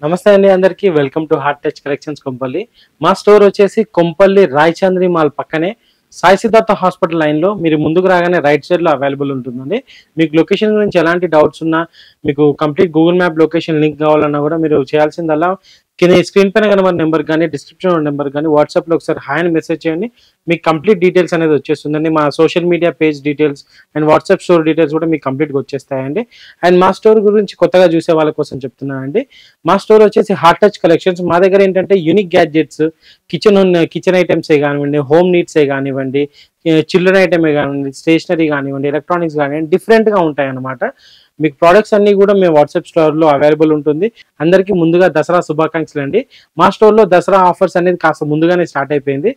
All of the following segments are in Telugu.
నమస్తే అండి అందరికీ welcome to heart touch collections Kompally. మా స్టోర్ వచ్చేసి కొంపల్లి రాయచంద్రి మాల్ పక్కనే సాయి సిద్ధార్థ హాస్పిటల్ లైన్లో మీరు ముందుకు రాగానే రైట్ సైడ్లో అవైలబుల్ ఉంటుందండి. మీకు లొకేషన్ గురించి ఎలాంటి డౌట్స్ ఉన్నా, మీకు complete Google map location link కావాలన్నా కూడా మీరు చేయాల్సిందల్లా కింద స్క్రీన్ పైన కనబడిన నెంబర్ కానీ డిస్క్రిప్షన్ నెంబర్ కానీ వాట్సాప్లో ఒకసారి హాయ్ అని మెసేజ్ చేయండి. మీకు కంప్లీట్ డీటెయిల్స్ అనేది వచ్చేస్తుందండి. మా social media page details and WhatsApp store details కూడా మీకు కంప్లీట్గా వచ్చేస్తాయండి. అండ్ మా స్టోర్ గురించి కొత్తగా చూసే వాళ్ళ కోసం చెప్తున్నానండి. మా స్టోర్ వచ్చేసి హార్ట్ టచ్ కలెక్షన్స్. మా దగ్గర ఏంటంటే యూనిక్ గ్యాడ్జెట్స్, కిచెన్ ఐటమ్సే కానివ్వండి, హోమ్ నీడ్సే కానివ్వండి, చిల్డ్రన్ ఐటమే కానివ్వండి, స్టేషనరీ కానివ్వండి, ఎలక్ట్రానిక్స్ కానివ్వండి, డిఫరెంట్గా ఉంటాయి అన్నమాట. మీకు ప్రోడక్ట్స్ అన్ని కూడా మేము వాట్సాప్ స్టోర్లో అవైలబుల్ ఉంటుంది. అందరికీ ముందుగా దసరా శుభాకాంక్షలు అండి. మా స్టోర్లో దసరా ఆఫర్స్ అనేది కాస్త ముందుగానే స్టార్ట్ అయిపోయింది.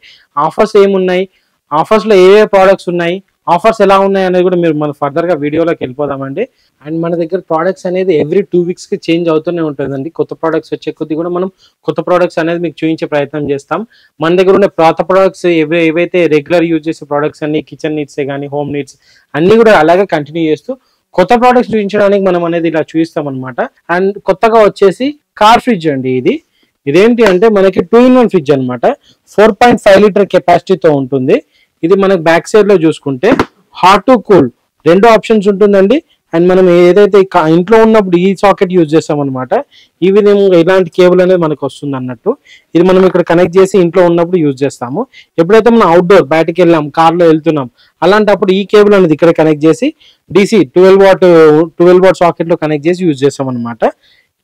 ఆఫర్స్ ఏమున్నాయి, ఆఫర్స్లో ఏ ప్రోడక్ట్స్ ఉన్నాయి, ఆఫర్స్ ఎలా ఉన్నాయి అనేది కూడా మీరు మనం ఫర్దర్గా వీడియోలోకి వెళ్ళిపోదామండి. అండ్ మన దగ్గర ప్రోడక్ట్స్ అనేది ఎవ్రీ 2 వీక్స్కి చేంజ్ అవుతూనే ఉంటుందండి. కొత్త ప్రోడక్ట్స్ వచ్చే కొద్ది కూడా మనం కొత్త ప్రోడక్ట్స్ అనేది మీకు చూపించే ప్రయత్నం చేస్తాం. మన దగ్గర ఉన్న పాత ప్రోడక్ట్స్ ఏవైతే రెగ్యులర్ యూజ్ చేసే ప్రోడక్ట్స్ అన్ని కిచెన్ నీడ్సే కానీ హోమ్ నీడ్స్ అన్ని కూడా అలాగే కంటిన్యూ చేస్తూ కొత్త ప్రోడక్ట్స్ చూపించడానికి మనం అనేది ఇలా చూపిస్తాం అనమాట. అండ్ కొత్తగా వచ్చేసి కార్ ఫ్రిడ్జ్ అండి. ఇదేంటి అంటే మనకి 2-in-1 ఫ్రిడ్జ్ అనమాట. 4.5 లీటర్ కెపాసిటీతో ఉంటుంది. ఇది మనకి బ్యాక్ సైడ్ లో చూసుకుంటే హాట్ టు కూల్ 2 ఆప్షన్స్ ఉంటుందండి. అండ్ మనం ఏదైతే ఇంట్లో ఉన్నప్పుడు ఈ సాకెట్ యూజ్ చేస్తాం అనమాట. ఈ విధంగా ఇలాంటి కేబుల్ అనేది మనకు వస్తుంది అన్నట్టు. ఇది మనం ఇక్కడ కనెక్ట్ చేసి ఇంట్లో ఉన్నప్పుడు యూజ్ చేస్తాము. ఎప్పుడైతే మనం అవుట్డోర్ బయటకు వెళ్ళాం, కార్లో వెళ్తున్నాం, అలాంటప్పుడు ఈ కేబుల్ అనేది ఇక్కడ కనెక్ట్ చేసి DC 12 వాట్ సాకెట్ లో కనెక్ట్ చేసి యూజ్ చేస్తాం అనమాట.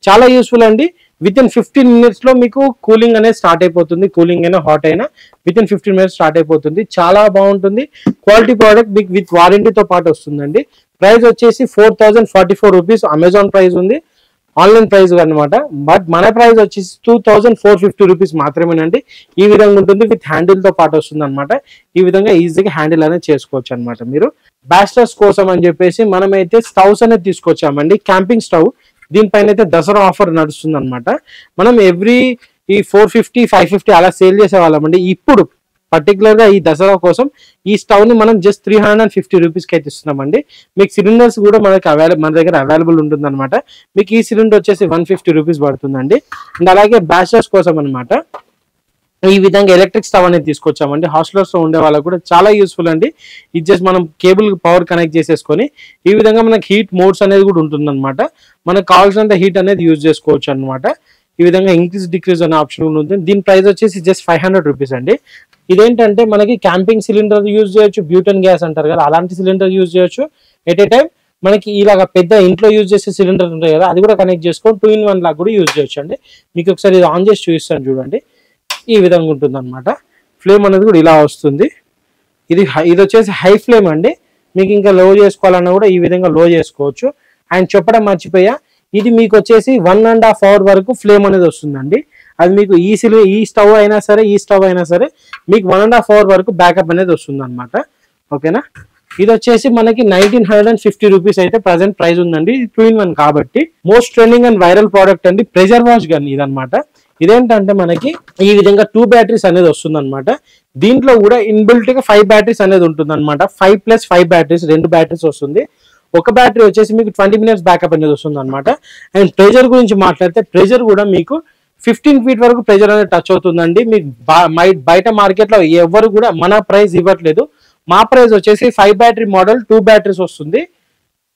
చాలా యూస్ఫుల్ అండి. విత్ ఇన్ 15 minutes లో మీకు కూలింగ్ అనేది స్టార్ట్ అయిపోతుంది. కూలింగ్ అయినా హాట్ అయినా విత్ ఇన్ 15 minutes స్టార్ట్ అయిపోతుంది. చాలా బాగుంటుంది. క్వాలిటీ ప్రోడక్ట్ మీకు విత్ వారంటీతో పాటు వస్తుందండి. ప్రైస్ వచ్చేసి 4044 రూపీస్ అమెజాన్ ప్రైస్ ఉంది, ఆన్లైన్ ప్రైస్ అనమాట. బట్ మన ప్రైస్ వచ్చేసి 2450 రూపీస్ మాత్రమేనండి. ఈ విధంగా ఉంటుంది. విత్ హ్యాండిల్ తో పాటు వస్తుంది అనమాట. ఈ విధంగా ఈజీగా హ్యాండిల్ అనేది చేసుకోవచ్చు అనమాట. మీరు బ్యాచిలర్స్ కోసం అని చెప్పేసి మనమైతే స్టవ్స్ అనేది తీసుకొచ్చామండి. Camping stove. దీనిపైన అయితే దసరా ఆఫర్ నడుస్తుంది అనమాట. మనం ఎవ్రీ 450-550 అలా సేల్ చేసే వాళ్ళమండి. ఇప్పుడు పర్టికులర్ గా ఈ దసరా కోసం ఈ స్టవ్ ని మనం జస్ట్ 350 రూపీస్కి అయితే ఇస్తున్నామండి. మీకు సిలిండర్స్ కూడా మన దగ్గర అవైలబుల్ ఉంటుంది అనమాట. మీకు ఈ సిలిండర్ వచ్చేసి 150 రూపీస్ పడుతుందండి. అండ్ అలాగే బ్యాచిలర్స్ కోసం అనమాట ఈ విధంగా ఎలక్ట్రిక్ స్టవ్ అనేది తీసుకొచ్చామండి. హాస్టల్స్ లో ఉండే వాళ్ళకి కూడా చాలా యూస్ఫుల్ అండి. ఇది జస్ట్ మనం కేబుల్ పవర్ కనెక్ట్ చేసేసుకొని ఈ విధంగా మనకి హీట్ మోడ్స్ అనేది కూడా ఉంటుంది అనమాట. మనకు కావాల్సినంత హీట్ అనేది యూజ్ చేసుకోవచ్చు అనమాట. ఈ విధంగా ఇంక్రీజ్ డిక్రీజ్ అనే ఆప్షన్ ఉంటుంది. దీని ప్రైస్ వచ్చేసి జస్ట్ 500 రూపీస్ అండి. ఇదేంటంటే మనకి క్యాంపింగ్ సిలిండర్ యూజ్ చేయొచ్చు, బ్యూటన్ గ్యాస్ అంటారు కదా, అలాంటి సిలిండర్ యూజ్ చేయొచ్చు. ఎట్ ఏ టైం మనకి ఇలాగా పెద్ద ఇంట్లో యూజ్ చేసే సిలిండర్ ఉంటాయి కదా, అది కూడా కనెక్ట్ చేసుకొని 2-in-1 లాగా కూడా యూజ్ చేయొచ్చు అండి. మీకు ఒకసారి ఇది ఆన్ చేసి చూపిస్తాను చూడండి. ఈ విధంగా ఉంటుంది అనమాట. ఫ్లేమ్ అనేది కూడా ఇలా వస్తుంది. ఇది వచ్చేసి హై ఫ్లేమ్ అండి. మీకు ఇంకా లో చేసుకోవాలన్నా కూడా ఈ విధంగా లో చేసుకోవచ్చు. అండ్ చెప్పడం మర్చిపోయా, ఇది మీకు వచ్చేసి 1.5 hour వరకు ఫ్లేమ్ అనేది వస్తుందండి. అది మీకు ఈ స్టవ్ అయినా సరే మీకు 1.5 hour వరకు బ్యాకప్ అనేది వస్తుంది అనమాట. ఓకేనా. ఇది వచ్చేసి మనకి 1950 రూపీస్ అయితే ప్రజెంట్ ప్రైస్ ఉందండి. 2-in-1 కాబట్టి most trending and viral product అండి. ప్రెషర్ వాష్ గన్ ఇదనమాట. ఇదేంటంటే మనకి ఈ విధంగా 2 బ్యాటరీస్ అనేది వస్తుంది అనమాట. దీంట్లో కూడా ఇన్బిల్ట్ గా 5 బ్యాటరీస్ అనేది ఉంటుంది అనమాట. 5+5 బ్యాటరీస్, 2 బ్యాటరీస్ వస్తుంది. ఒక బ్యాటరీ వచ్చేసి మీకు 20 minutes బ్యాకప్ అనేది వస్తుంది అనమాట. అండ్ ప్రెజర్ గురించి మాట్లాడితే ప్రెజర్ కూడా మీకు 15 feet వరకు ప్రెజర్ అనేది టచ్ అవుతుందండి. మీకు బయట మార్కెట్ లో ఎవరు కూడా మన ప్రైస్ ఇవ్వట్లేదు. మా ప్రైస్ వచ్చేసి 5 బ్యాటరీ మోడల్ 2 బ్యాటరీస్ వస్తుంది,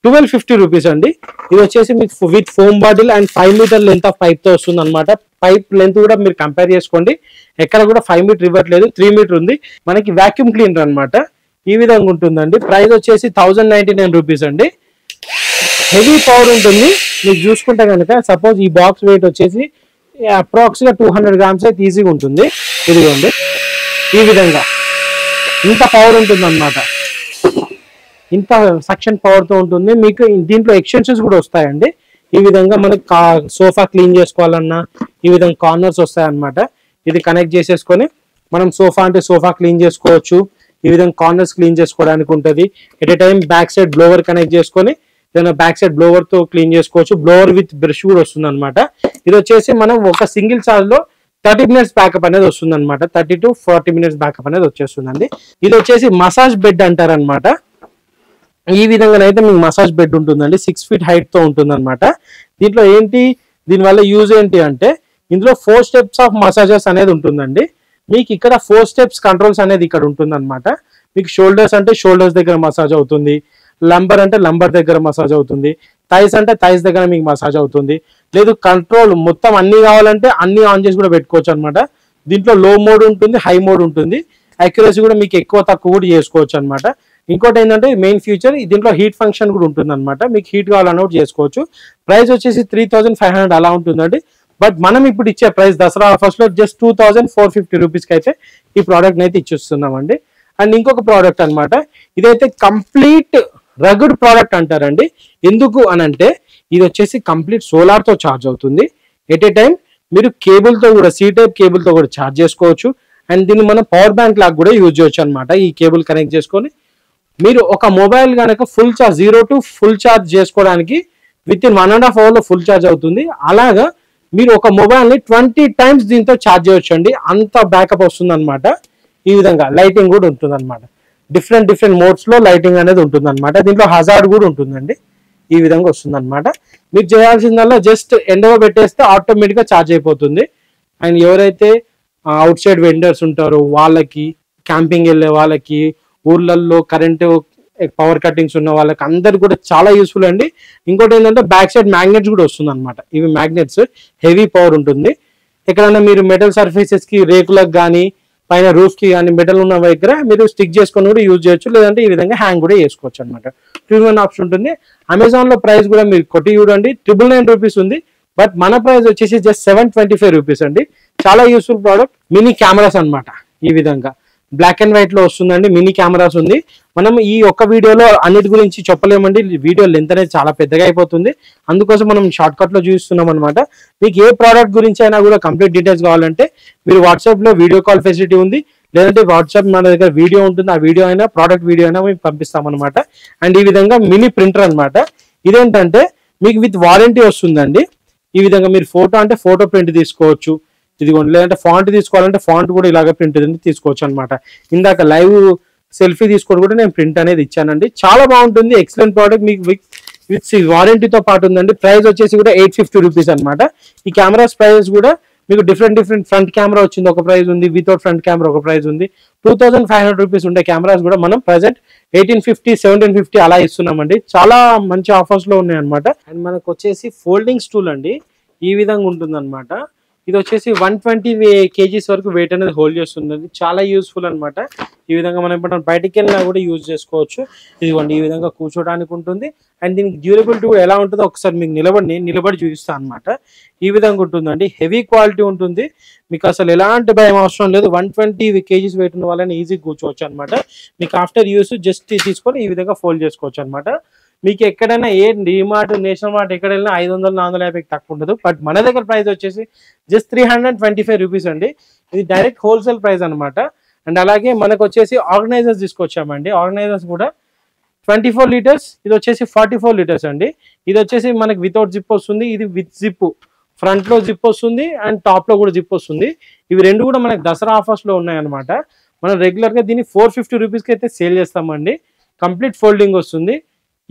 1250 రూపీస్ అండి. ఇది వచ్చేసి మీకు with foam bottle and 5 meter length of pipe తో వస్తుంది అనమాట. పైప్ లెంత్ కూడా మీరు కంపేర్ చేసుకోండి. ఎక్కడ కూడా 5 meter ఇవ్వట్లేదు, 3 meter ఉంది. మనకి వాక్యూమ్ క్లీనర్ అనమాట. ఈ విధంగా ఉంటుందండి. ప్రైస్ వచ్చేసి 1099 రూపీస్ అండి. హెవీ పవర్ ఉంటుంది. మీకు చూసుకుంటే కనుక సపోజ్ ఈ బాక్స్ వెయిట్ వచ్చేసి అప్రాక్స్ గా 200 grams అయితే ఈజీగా ఉంటుంది. ఇదిగోండి ఈ విధంగా ఇంత పవర్ ఉంటుంది అనమాట. ఇంత సక్షన్ పవర్ తో ఉంటుంది. మీకు దీంట్లో ఎక్స్టెన్షన్స్ కూడా వస్తాయండి. ఈ విధంగా మనకి సోఫా క్లీన్ చేసుకోవాలన్నా ఈ విధంగా కార్నర్స్ వస్తాయన్నమాట. ఇది కనెక్ట్ చేసేసుకొని మనం సోఫా క్లీన్ చేసుకోవచ్చు. ఈ విధంగా కార్నర్స్ క్లీన్ చేసుకోవడానికి ఉంటుంది. At a time back side blower connect చేసుకొని బ్యాక్ సైడ్ బ్లోవర్ తో క్లీన్ చేసుకోవచ్చు. బ్లోవర్ విత్ బ్రష్ కూడా వస్తుంది అనమాట. ఇది వచ్చేసి మనం ఒక సింగిల్ ఛార్జ్ లో 30 minutes బ్యాకప్ అనేది వస్తుంది అనమాట. 30 to 40 minutes బ్యాకప్ అనేది వచ్చేస్తుందండి. ఇది వచ్చేసి మసాజ్ బెడ్ అంటారనమాట. ఈ విధంగా అయితే మీకు మసాజ్ బెడ్ ఉంటుందండి. 6 feet హైట్ తో ఉంటుంది అనమాట. దీంట్లో ఏంటి దీనివల్ల యూజ్ ఏంటి అంటే ఇందులో 4 స్టెప్స్ ఆఫ్ మసాజెస్ అనేది ఉంటుందండి. మీకు ఇక్కడ 4 స్టెప్స్ కంట్రోల్స్ అనేది ఇక్కడ ఉంటుంది అనమాట. మీకు షోల్డర్స్ అంటే షోల్డర్స్ దగ్గర మసాజ్ అవుతుంది, లంబర్ అంటే లంబర్ దగ్గర మసాజ్ అవుతుంది, థైస్ అంటే థైస్ దగ్గర మీకు మసాజ్ అవుతుంది. లేదు కంట్రోల్ మొత్తం అన్ని కావాలంటే అన్ని ఆన్ చేసి కూడా పెట్టుకోవచ్చు అనమాట. దీంట్లో లో మోడ్ ఉంటుంది, హై మోడ్ ఉంటుంది. అక్యురసీ కూడా మీకు ఎక్కువ తక్కువ కూడా చేసుకోవచ్చు అనమాట. ఇంకోటి ఏంటంటే మెయిన్ ఫీచర్ దీంట్లో హీట్ ఫంక్షన్ కూడా ఉంటుంది అనమాట. మీకు హీట్ కావాలన్నా కూడా చేసుకోవచ్చు. ప్రైస్ వచ్చేసి 3500 అలా ఉంటుందండి. బట్ మనం ఇప్పుడు ఇచ్చే ప్రైస్ దసరా ఆఫర్స్ లో జస్ట్ 2450 రూపీస్కి అయితే ఈ ప్రోడక్ట్ అయితే ఇచ్చిస్తున్నామండి. అండ్ ఇంకొక ప్రోడక్ట్ అనమాట, ఇదైతే కంప్లీట్ రగుడ్ ప్రోడక్ట్ అంటారండి. ఎందుకు అని అంటే ఇది వచ్చేసి కంప్లీట్ సోలార్ తో ఛార్జ్ అవుతుంది. ఎట్ ఏ టైం మీరు కేబుల్ తో కూడా సి టైప్ కేబుల్ తో కూడా ఛార్జ్ చేసుకోవచ్చు. అండ్ దీన్ని మనం పవర్ బ్యాంక్ లాగా కూడా యూజ్ చేయొచ్చు అనమాట. ఈ కేబుల్ కనెక్ట్ చేసుకొని మీరు ఒక మొబైల్ కనుక full charge 0 to full charge చేసుకోవడానికి విత్ ఇన్ 1.5 hour లో ఫుల్ ఛార్జ్ అవుతుంది. అలాగా మీరు ఒక మొబైల్ ని 20 times దీంతో ఛార్జ్ చేయొచ్చు అండి. అంత బ్యాకప్ వస్తుంది అనమాట. ఈ విధంగా లైటింగ్ కూడా ఉంటుంది అనమాట. డిఫరెంట్ మోడ్స్ లో లైటింగ్ అనేది ఉంటుంది అనమాట. దీంట్లో హజార్డ్ కూడా ఉంటుందండి. ఈ విధంగా వస్తుంది అనమాట. మీరు చేయాల్సిందల్లా జస్ట్ ఎండలో పెట్టేస్తే ఆటోమేటిక్ గా ఛార్జ్ అయిపోతుంది. అండ్ ఎవరైతే అవుట్ సైడ్ వెండర్స్ ఉంటారో వాళ్ళకి, క్యాంపింగ్ వెళ్ళే వాళ్ళకి, ఊర్లలో కరెంటు పవర్ కట్టింగ్స్ ఉన్న వాళ్ళకి అందరు కూడా చాలా యూస్ఫుల్ అండి. ఇంకోటి ఏంటంటే బ్యాక్ సైడ్ మ్యాగ్నెట్స్ కూడా వస్తుంది అనమాట. ఇవి మ్యాగ్నెట్స్ హెవీ పవర్ ఉంటుంది. ఎక్కడైనా మీరు మెటల్ సర్ఫేసెస్ కి, రేకులకు కానీ, పైన రూఫ్ కి కానీ మెటల్ ఉన్న దగ్గర మీరు స్టిక్ చేసుకొని కూడా యూజ్ చేయొచ్చు. లేదంటే ఈ విధంగా హ్యాంగ్ కూడా చేసుకోవచ్చు అనమాట. 2-in-1 ఆప్షన్ ఉంటుంది. అమెజాన్ లో ప్రైస్ కూడా మీరు కొట్టి చూడండి, 999 రూపీస్ ఉంది. బట్ మన ప్రైస్ వచ్చేసి జస్ట్ 725 రూపీస్ అండి. చాలా యూస్ఫుల్ ప్రోడక్ట్. మినీ కెమెరాస్ అనమాట. ఈ విధంగా బ్లాక్ అండ్ వైట్ లో వస్తుందండి. మినీ కెమెరాస్ ఉంది. మనం ఈ ఒక్క వీడియోలో అన్నిటి గురించి చెప్పలేమండి. వీడియో లెంత్ అనేది చాలా పెద్దగా అయిపోతుంది. అందుకోసం మనం షార్ట్ కట్ లో చూస్తున్నాం అనమాట. మీకు ఏ ప్రోడక్ట్ గురించి అయినా కూడా కంప్లీట్ డీటెయిల్స్ కావాలంటే మీరు వాట్సాప్ లో వీడియో కాల్ ఫెసిలిటీ ఉంది. లేదంటే వాట్సాప్ మన దగ్గర వీడియో ఉంటుంది. ఆ వీడియో అయినా ప్రోడక్ట్ వీడియో అయినా మేము పంపిస్తాం అనమాట. అండ్ ఈ విధంగా మినీ ప్రింటర్ అనమాట. ఇదేంటంటే మీకు విత్ వారంటీ వస్తుందండి. ఈ విధంగా మీరు ఫోటో అంటే ఫోటో ప్రింట్ తీసుకోవచ్చు. ఇదిగోండి. లేదంటే ఫాంట్ తీసుకోవాలంటే ఫాంట్ కూడా ఇలాగ ప్రింట్ తీసుకోవచ్చు అనమాట. ఇందాక లైవ్ సెల్ఫీ తీసుకొని కూడా నేను ప్రింట్ అనేది ఇచ్చానండి. చాలా బాగుంటుంది. Excellent product. మీకు విత్ వారంటీతో పాటు ఉందండి. ప్రైస్ వచ్చేసి కూడా 850 రూపీస్ అనమాట. ఈ కెమెరాస్ ప్రైస్ కూడా మీకు డిఫరెంట్ ఫ్రంట్ కెమెరా వచ్చింది ఒక ప్రైస్ ఉంది, వితౌట్ ఫ్రంట్ కెమెరా ఒక ప్రైస్ ఉంది. 2500 రూపీస్ ఉండే కెమెరాస్ కూడా మనం ప్రెసెంట్ 1850, 1750 అలా ఇస్తున్నామండి. చాలా మంచి ఆఫర్స్ లో ఉన్నాయి అనమాట. అండ్ మనకు వచ్చేసి ఫోల్డింగ్ స్టూల్ అండి. ఈ విధంగా ఉంటుంది అనమాట. ఇది వచ్చేసి 120 kgs వరకు వెయిట్ అనేది హోల్డ్ చేస్తుంది. చాలా యూస్ఫుల్ అనమాట. ఈ విధంగా మనం ఇప్పుడు బయటికి వెళ్ళినా కూడా యూజ్ చేసుకోవచ్చు. ఇదిగోండి ఈ విధంగా కూర్చోడానికి ఉంటుంది. అండ్ దీనికి డ్యూరబిలిటీ కూడా ఎలా ఉంటుందో ఒకసారి మీకు నిలబడి చూపిస్తాను అనమాట. ఈ విధంగా ఉంటుందండి. హెవీ క్వాలిటీ ఉంటుంది. మీకు అసలు ఎలాంటి భయం అవసరం లేదు. 120 kgs వెయిట్ ఉన్న వాళ్ళని ఈజీగా కూర్చోవచ్చు అనమాట. మీకు ఆఫ్టర్ యూస్ జస్ట్ తీసుకొని ఈ విధంగా ఫోల్డ్ చేసుకోవచ్చు అనమాట. మీకు ఎక్కడైనా ఏ డిమార్ట్, నేషనల్ మార్ట్ ఎక్కడ వెళ్ళినా 500-450 తక్కువ ఉండదు. బట్ మన దగ్గర ప్రైస్ వచ్చేసి జస్ట్ 325 రూపీస్ అండి. ఇది డైరెక్ట్ హోల్సేల్ ప్రైస్ అనమాట. అండ్ అలాగే మనకు వచ్చేసి ఆర్గనైజర్స్ తీసుకొచ్చామండి. ఆర్గనైజర్స్ కూడా 24 లీటర్స్, ఇది వచ్చేసి 44 లీటర్స్ అండి. ఇది వచ్చేసి మనకి వితౌట్ జిప్ వస్తుంది. ఇది విత్ జిప్. ఫ్రంట్ లో జిప్ వస్తుంది అండ్ టాప్ లో కూడా జిప్ వస్తుంది. ఇవి రెండు కూడా మనకి దసరా ఆఫర్స్ లో ఉన్నాయి అనమాట. మనం రెగ్యులర్ గా దీన్ని 450 రూపీస్కి అయితే సేల్ చేస్తామండి. కంప్లీట్ ఫోల్డింగ్ వస్తుంది.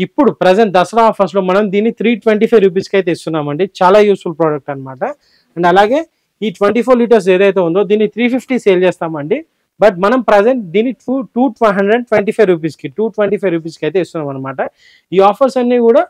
ఇప్పుడు ప్రజెంట్ దసరా ఆఫర్స్ లో మనం దీన్ని 325 రూపీస్కి అయితే ఇస్తున్నామండి. చాలా యూస్ఫుల్ ప్రోడక్ట్ అనమాట. అండ్ అలాగే ఈ 24 లీటర్స్ ఏదైతే ఉందో దీన్ని 350 సేల్ చేస్తామండి. బట్ మనం ప్రజెంట్ దీన్ని 225 రూపీస్కి అయితే ఇస్తున్నాం అనమాట. ఈ ఆఫర్స్ అన్ని కూడా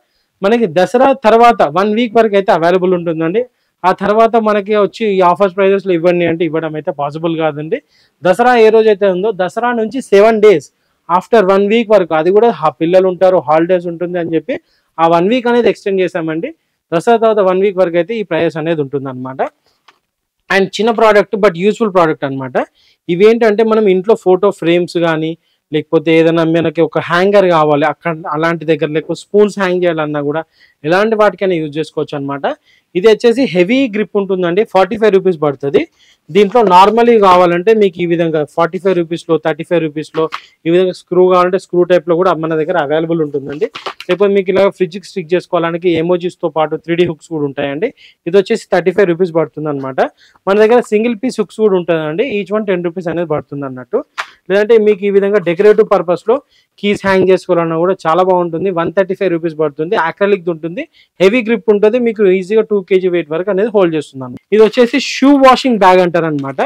మనకి దసరా తర్వాత 1 వీక్ వరకు అయితే అవైలబుల్ ఉంటుందండి. ఆ తర్వాత మనకి వచ్చి ఈ ఆఫర్స్ ప్రైజెస్ లో ఇవ్వండి అంటే ఇవ్వడం అయితే పాసిబుల్ కాదండి. దసరా ఏ రోజు అయితే ఉందో దసరా నుంచి 7 days ఆఫ్టర్ 1 వీక్ వరకు, అది కూడా పిల్లలు ఉంటారు, హాలిడేస్ ఉంటుంది అని చెప్పి ఆ 1 వీక్ అనేది ఎక్స్టెండ్ చేసామండి. దసరా తర్వాత 1 వీక్ వరకు అయితే ఈ ప్రైస్ అనేది ఉంటుంది అనమాట. అండ్ చిన్న ప్రోడక్ట్ బట్ యూస్ఫుల్ ప్రోడక్ట్ అనమాట. ఇవి ఏంటంటే మనం ఇంట్లో ఫోటో ఫ్రేమ్స్ కానీ, లేకపోతే ఏదైనా మనకి ఒక హ్యాంగర్ కావాలి అక్కడ అలాంటి దగ్గర, లేకపోతే స్పూన్స్ హ్యాంగ్ చేయాలన్నా కూడా ఎలాంటి వాటికైనా యూజ్ చేసుకోవచ్చు అనమాట. ఇది వచ్చేసి హెవీ గ్రిప్ ఉంటుందండి. 45 రూపీస్ పడుతుంది. దీంట్లో నార్మల్లీ కావాలంటే మీకు ఈ విధంగా 45 రూపీస్లో, 35 రూపీస్లో ఈ విధంగా స్క్రూ కావాలంటే స్క్రూ టైప్లో కూడా మన దగ్గర అవైలబుల్ ఉంటుందండి. లేకపోతే మీకు ఇలా ఫ్రిడ్జ్కి స్టిక్ చేసుకోవడానికి ఎమోజీస్తో పాటు 3D హుక్స్ కూడా ఉంటాయండి. ఇది వచ్చేసి 35 రూపీస్ పడుతుంది అనమాట. మన దగ్గర సింగిల్ పీస్ హుక్స్ కూడా ఉంటుందండి. ఈచ్ వన్ 10 రూపీస్ అనేది పడుతుంది అన్నట్టు. లేదంటే మీకు ఈ విధంగా డెకరేటివ్ పర్పస్లో కీస్ హ్యాంగ్ చేసుకోవాలన్నా కూడా చాలా బాగుంటుంది. 135 రూపీస్ పడుతుంది. అక్రిలిక్ ఉంటుంది, హెవీ గ్రిప్ ఉంటుంది, మీకు ఈజీగా 2 kg వెయిట్ వరకు అనేది హోల్డ్ చేస్తుంది. ఇది వచ్చేసి షూ వాషింగ్ బ్యాగ్ అంటారు అనమాట.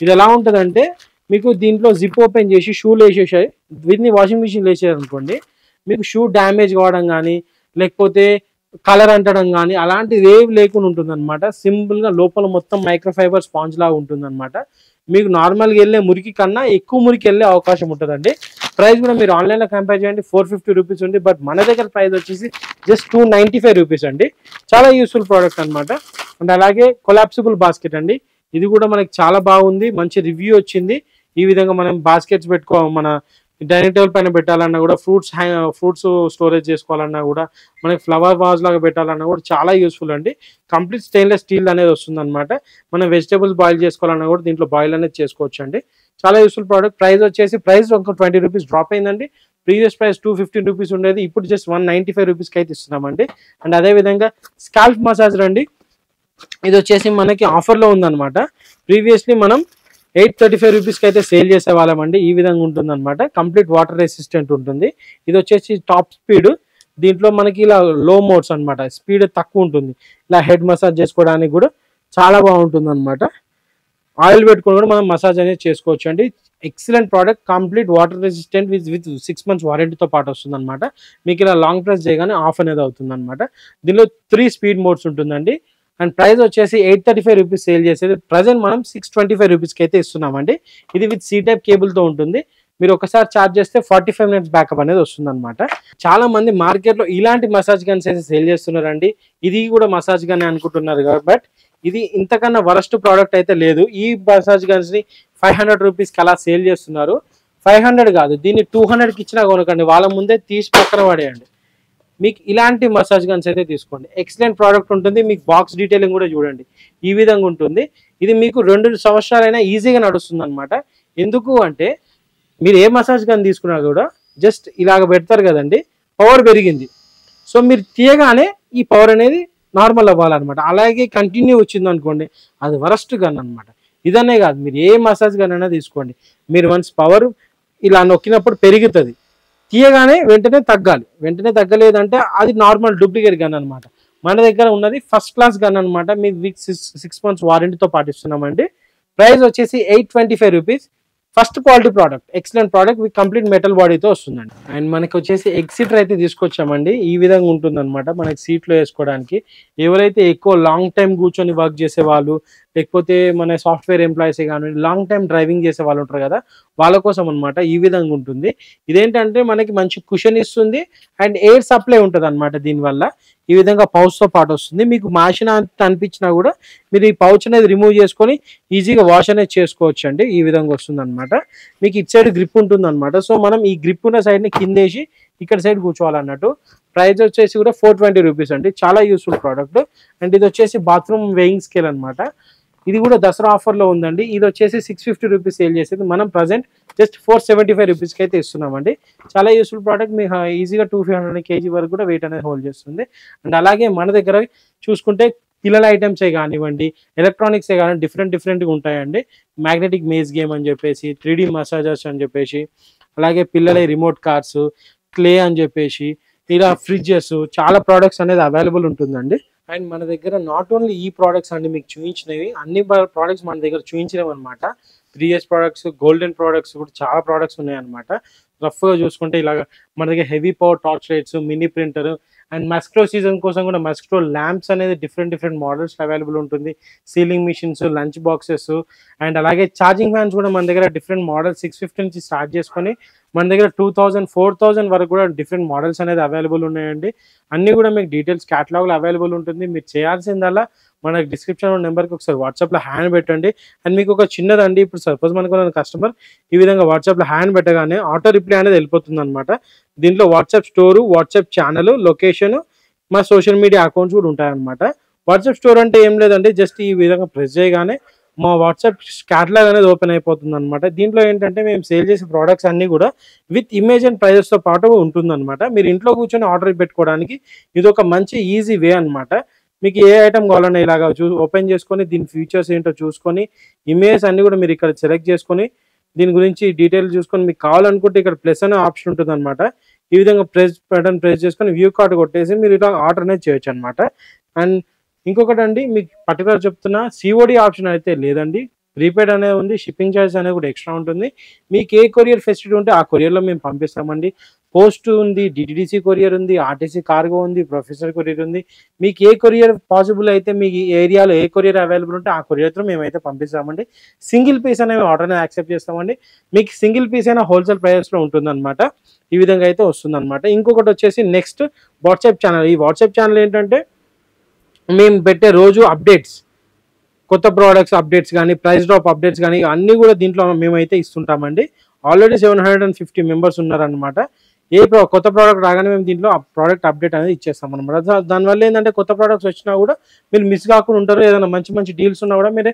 ఇది ఎలా ఉంటుందంటే మీకు దీంట్లో జిప్ ఓపెన్ చేసి షూలు వేసేసాయి, వీటిని వాషింగ్ మిషన్ వేసారనుకోండి, మీకు షూ డ్యామేజ్ కావడం కానీ లేకపోతే కలర్ అంటడం కానీ అలాంటిది ఏవి లేకుండా ఉంటుంది అనమాట. సింపుల్గా లోపల మొత్తం మైక్రోఫైబర్ స్పాంజ్ లాగా ఉంటుంది అనమాట. మీకు నార్మల్గా వెళ్ళే మురికి కన్నా ఎక్కువ మురికి వెళ్ళే అవకాశం ఉంటుందండి. ప్రైస్ కూడా మీరు ఆన్లైన్లో కంపేర్ చేయండి 450 రూపీస్ ఉంది, బట్ మన దగ్గర ప్రైస్ వచ్చేసి జస్ట్ 295 రూపీస్ అండి. చాలా యూస్ఫుల్ ప్రోడక్ట్ అనమాట. అండ్ అలాగే కొలాప్సిబుల్ బాస్కెట్ అండి, ఇది కూడా మనకి చాలా బాగుంది, మంచి రివ్యూ వచ్చింది. ఈ విధంగా మనం బాస్కెట్స్ మన డైనింగ్ టేబుల్ పైన పెట్టాలన్నా కూడా, ఫ్రూట్స్ స్టోరేజ్ చేసుకోవాలన్నా కూడా, మనకి ఫ్లవర్ వాజ్ లాగా పెట్టాలన్నా కూడా చాలా యూస్ఫుల్ అండి. కంప్లీట్ స్టెయిన్లెస్ స్టీల్ అనేది వస్తుంది అనమాట. మనం వెజిటేబుల్స్ బాయిల్ చేసుకోవాలన్నా కూడా దీంట్లో బాయిల్ అనేది చేసుకోవచ్చు అండి. చాలా యూస్ఫుల్ ప్రోడక్ట్. ప్రైస్ ఒక 20 రూపీస్ డ్రాప్ అయిందండి. ప్రీవియస్ ప్రైస్ 215 రూపీస్ ఉండేది, ఇప్పుడు జస్ట్ 195 రూపీస్కి అయితే ఇస్తున్నామండి. అండ్ అదేవిధంగా స్కాల్ప్ మసాజర్ అండి, ఇది వచ్చేసి మనకి ఆఫర్లో ఉందన్నమాట. ప్రీవియస్లీ మనం 835 రూపీస్కి అయితే సేల్ చేసే వాళ్ళమండి. ఈ విధంగా ఉంటుంది అనమాట. కంప్లీట్ వాటర్ రెసిస్టెంట్ ఉంటుంది. ఇది వచ్చేసి టాప్ స్పీడ్, దీంట్లో మనకి ఇలా లో మోడ్స్ అనమాట, స్పీడ్ తక్కువ ఉంటుంది. ఇలా హెడ్ మసాజ్ చేసుకోవడానికి కూడా చాలా బాగుంటుంది అనమాట. ఆయిల్ పెట్టుకుని కూడా మనం మసాజ్ అనేది చేసుకోవచ్చు అండి. Excellent product, complete water resistant with 6 months వారంటీతో పాటు వస్తుంది అనమాట. మీకు ఇలా లాంగ్ ప్రెస్ చేయగానే ఆఫ్ అనేది అవుతుంది అనమాట. దీనిలో 3 స్పీడ్ మోడ్స్ ఉంటుందండి. అండ్ ప్రైస్ వచ్చేసి 835 రూపీస్ సేల్ చేసేది ప్రజెంట్ మనం 625 రూపీస్కి అయితే ఇస్తున్నామండి. ఇది విత్ సి టైప్ కేబుల్తో ఉంటుంది. మీరు ఒకసారి ఛార్జ్ చేస్తే 45 minutes బ్యాకప్ అనేది వస్తుంది అనమాట. చాలా మంది మార్కెట్లో ఇలాంటి మసాజ్ గన్స్ అయితే సేల్ చేస్తున్నారండి. ఇది కూడా మసాజ్ గన్ అనుకుంటున్నారు కదా, బట్ ఇది ఇంతకన్నా వరస్ట్ ప్రోడక్ట్ అయితే లేదు. ఈ మసాజ్ గన్స్ ని 500 రూపీస్కి అలా సేల్ చేస్తున్నారు. 500 కాదు, దీన్ని 200కి ఇచ్చినా కొనకండి, వాళ్ళ ముందే తీసి పక్కన పడేయండి. మీకు ఇలాంటి మసాజ్ గన్స్ అయితే తీసుకోండి. ఎక్సలెంట్ ప్రోడక్ట్ ఉంటుంది. మీకు బాక్స్ డీటెయిలింగ్ కూడా చూడండి, ఈ విధంగా ఉంటుంది. ఇది మీకు 2 సంవత్సరాలైనా ఈజీగా నడుస్తుంది అనమాట. ఎందుకు అంటే మీరు ఏ మసాజ్ గన్ తీసుకున్నా కూడా జస్ట్ ఇలాగ పెడతారు కదండి, పవర్ పెరిగింది, సో మీరు తీయగానే ఈ పవర్ అనేది నార్మల్ అవ్వాలన్నమాట. అలాగే కంటిన్యూ వచ్చింది అనుకోండి, అది వరస్ట్ గన్ అనమాట. ఇదనే కాదు, మీరు ఏ మసాజ్ గన్ అయినా తీసుకోండి, మీరు వన్స్ పవర్ ఇలా నొక్కినప్పుడు పెరుగుతుంది, తీయగానే వెంటనే తగ్గాలి. వెంటనే తగ్గలేదంటే అది నార్మల్ డూప్లికేట్ గన్ అనమాట. మన దగ్గర ఉన్నది ఫస్ట్ క్లాస్ గన్ అనమాట. మీకు 6 months వారంటీతో పాటిస్తున్నామండి. ప్రైస్ వచ్చేసి 825 rupees. First quality product, excellent product with complete metal బాడీతో వస్తుందండి. అండ్ మనకి వచ్చేసి ఎగ్జిటర్ అయితే తీసుకొచ్చామండి. ఈ విధంగా ఉంటుంది అనమాట, మనకి సీట్లో వేసుకోవడానికి. ఎవరైతే ఎక్కువ లాంగ్ టైం కూర్చొని వర్క్ చేసే వాళ్ళు, లేకపోతే మన సాఫ్ట్వేర్ ఎంప్లాయీస్ కానీ లాంగ్ టైం డ్రైవింగ్ చేసే వాళ్ళు ఉంటారు కదా, వాళ్ళ కోసం అనమాట. ఈ విధంగా ఉంటుంది. ఇదేంటంటే మనకి మంచి కుషన్ ఇస్తుంది అండ్ ఎయిర్ సప్లై ఉంటుంది అనమాట. దీనివల్ల ఈ విధంగా పౌచ్తో పాటు వస్తుంది. మీకు మాషిన అనిపించినా కూడా మీరు ఈ పౌచ్ అనేది రిమూవ్ చేసుకొని ఈజీగా వాష్ అనేది చేసుకోవచ్చు అండి. ఈ విధంగా వస్తుంది అనమాట. మీకు ఇటు సైడ్ గ్రిప్ ఉంటుంది అనమాట. సో మనం ఈ గ్రిప్ ఉన్న సైడ్ని కిందేసి ఇక్కడ సైడ్ కూర్చోవాలన్నట్టు. ప్రైస్ వచ్చేసి కూడా 420 రూపీస్ అండి. చాలా యూస్ఫుల్ ప్రోడక్ట్. అండ్ ఇది వచ్చేసి బాత్రూమ్ వెయింగ్ స్కేల్ అనమాట. ఇది కూడా దసరా ఆఫర్లో ఉందండి. ఇది వచ్చేసి 650 రూపీస్ సేల్ చేసేది మనం ప్రజెంట్ జస్ట్ 475 రూపీస్కి అయితే ఇస్తున్నామండి. చాలా యూస్ఫుల్ ప్రోడక్ట్. మీకు ఈజీగా 200 kg వరకు కూడా వెయిట్ అనేది హోల్డ్ చేస్తుంది. అండ్ అలాగే మన దగ్గర చూసుకుంటే పిల్లల ఐటమ్సే కానివ్వండి, ఎలక్ట్రానిక్సే కానివ్వండి, డిఫరెంట్గా ఉంటాయండి. మ్యాగ్నెటిక్ మేజ్ గేమ్ అని చెప్పేసి, 3D మసాజర్స్ అని చెప్పేసి, అలాగే పిల్లల రిమోట్ కార్స్, క్లే అని చెప్పేసి, ఇలా ఫ్రిడ్జెస్, చాలా ప్రోడక్ట్స్ అనేది అవైలబుల్ ఉంటుందండి. అండ్ మన దగ్గర నాట్ ఓన్లీ ఈ ప్రోడక్ట్స్ అండి మీకు చూపించినవి, అన్ని ప్రోడక్ట్స్ మన దగ్గర చూపించినవి అనమాట. 3 years ప్రోడక్ట్స్, గోల్డెన్ ప్రోడక్ట్స్ కూడా చాలా ప్రోడక్ట్స్ ఉన్నాయన్నమాట. రఫ్గా చూసుకుంటే ఇలాగ మన దగ్గర heavy power torch lights, mini printer and mosquito season కోసం కూడా మస్కిటో ల్యాంప్స్ అనేది డిఫరెంట్ మోడల్స్ అవైలబుల్ ఉంటుంది. Ceiling machines, lunch boxes and అలాగే ఛార్జింగ్ ఫ్యాన్స్ కూడా మన దగ్గర డిఫరెంట్ మోడల్స్ 650 నుంచి స్టార్ట్ చేసుకొని మన దగ్గర 2000, 4000 వరకు కూడా డిఫరెంట్ మోడల్స్ అనేది అవైలబుల్ ఉన్నాయండి. అన్నీ కూడా మీకు డీటెయిల్స్ క్యాటలాగ్లో అవైలబుల్ ఉంటుంది. మీరు చేయాల్సిందల్లా మనకు డిస్క్రిప్షన్ నెంబర్కి ఒకసారి వాట్సాప్లో హ్యాండ్ పెట్టండి. అండ్ మీకు ఒక చిన్నదండి, ఇప్పుడు సపోజ్ మనకు కస్టమర్ ఈ విధంగా వాట్సాప్లో హ్యాండ్ పెట్టగానే ఆటో రిప్లై అనేది వెళ్ళిపోతుంది అనమాట. దీంట్లో WhatsApp store, WhatsApp channel, location, మా సోషల్ మీడియా అకౌంట్స్ కూడా ఉంటాయన్నమాట. వాట్సాప్ స్టోర్ అంటే ఏం లేదండి, జస్ట్ ఈ విధంగా ప్రెస్ చేయగానే మా వాట్సాప్ క్యాటలాగ్ అనేది ఓపెన్ అయిపోతుంది అనమాట. దీంట్లో ఏంటంటే మేము సేల్ చేసే ప్రోడక్ట్స్ అన్నీ కూడా విత్ ఇమేజ్ అండ్ ప్రైజెస్తో పాటు ఉంటుందన్నమాట. మీరు ఇంట్లో కూర్చొని ఆర్డర్ పెట్టుకోవడానికి ఇది ఒక మంచి ఈజీ వే అనమాట. మీకు ఏ ఐటమ్ కావాలన్నా ఇలాగా ఓపెన్ చేసుకొని దీని ఫీచర్స్ ఏంటో చూసుకొని ఇమేజ్ అన్ని కూడా మీరు ఇక్కడ సెలెక్ట్ చేసుకొని దీని గురించి డీటెయిల్ చూసుకొని మీకు కావాలనుకుంటే ఇక్కడ ప్లస్ అనే ఆప్షన్ ఉంటుంది అనమాట. ఈ విధంగా బటన్ ప్రెస్ చేసుకొని వ్యూ కార్డ్ కొట్టేసి మీరు ఇలా ఆర్డర్ అనేది చేయొచ్చు అనమాట. అండ్ ఇంకొకటి అండి, మీకు పర్టికులర్ చెప్తున్నా, సిఓడి ఆప్షన్ అయితే లేదండి. ప్రీపెయిడ్ అనేది ఉంది. షిప్పింగ్ ఛార్జ్ అనేది కూడా ఎక్స్ట్రా ఉంటుంది. మీకు ఏ కొరియర్ ఫెసిలిటీ ఉంటే ఆ కొరియర్లో మేము పంపిస్తామండి. పోస్ట్ ఉంది, డిటిడిసి కొరియర్ ఉంది, ఆర్టీసీ కార్గో ఉంది, ప్రొఫెషనల్ కొరియర్ ఉంది. మీకు ఏ కొరియర్ పాసిబుల్ అయితే, మీకు ఏరియాలో ఏ కొరియర్ అవైలబుల్ ఉంటే ఆ కొరియర్తో మేమైతే పంపిస్తామండి. సింగిల్ పీస్ అనేవి ఆర్డర్ అనేది యాక్సెప్ట్ చేస్తామండి. మీకు సింగిల్ పీస్ అయినా హోల్సేల్ ప్రైస్లో ఉంటుందన్నమాట. ఈ విధంగా అయితే వస్తుందన్నమాట. ఇంకొకటి వచ్చేసి నెక్స్ట్ వాట్సాప్ ఛానల్. ఈ వాట్సాప్ ఛానల్ ఏంటంటే మేము పెట్టే రోజు అప్డేట్స్, కొత్త ప్రోడక్ట్స్ అప్డేట్స్ కానీ, ప్రైస్ డ్రాప్ అప్డేట్స్ కానీ అన్నీ కూడా దీంట్లో మేమైతే ఇస్తుంటామండి. ఆల్రెడీ 750 మెంబర్స్ ఉన్నారనమాట. కొత్త ప్రోడక్ట్ రాగానే మేము దీంట్లో ఆ ప్రోడక్ట్ అప్డేట్ అనేది ఇచ్చేస్తాం అనమాట. దానివల్ల ఏంటంటే కొత్త ప్రోడక్ట్స్ వచ్చినా కూడా మీరు మిస్ కాకుండా ఉంటారు. ఏదైనా మంచి మంచి డీల్స్ ఉన్నా కూడా మీరే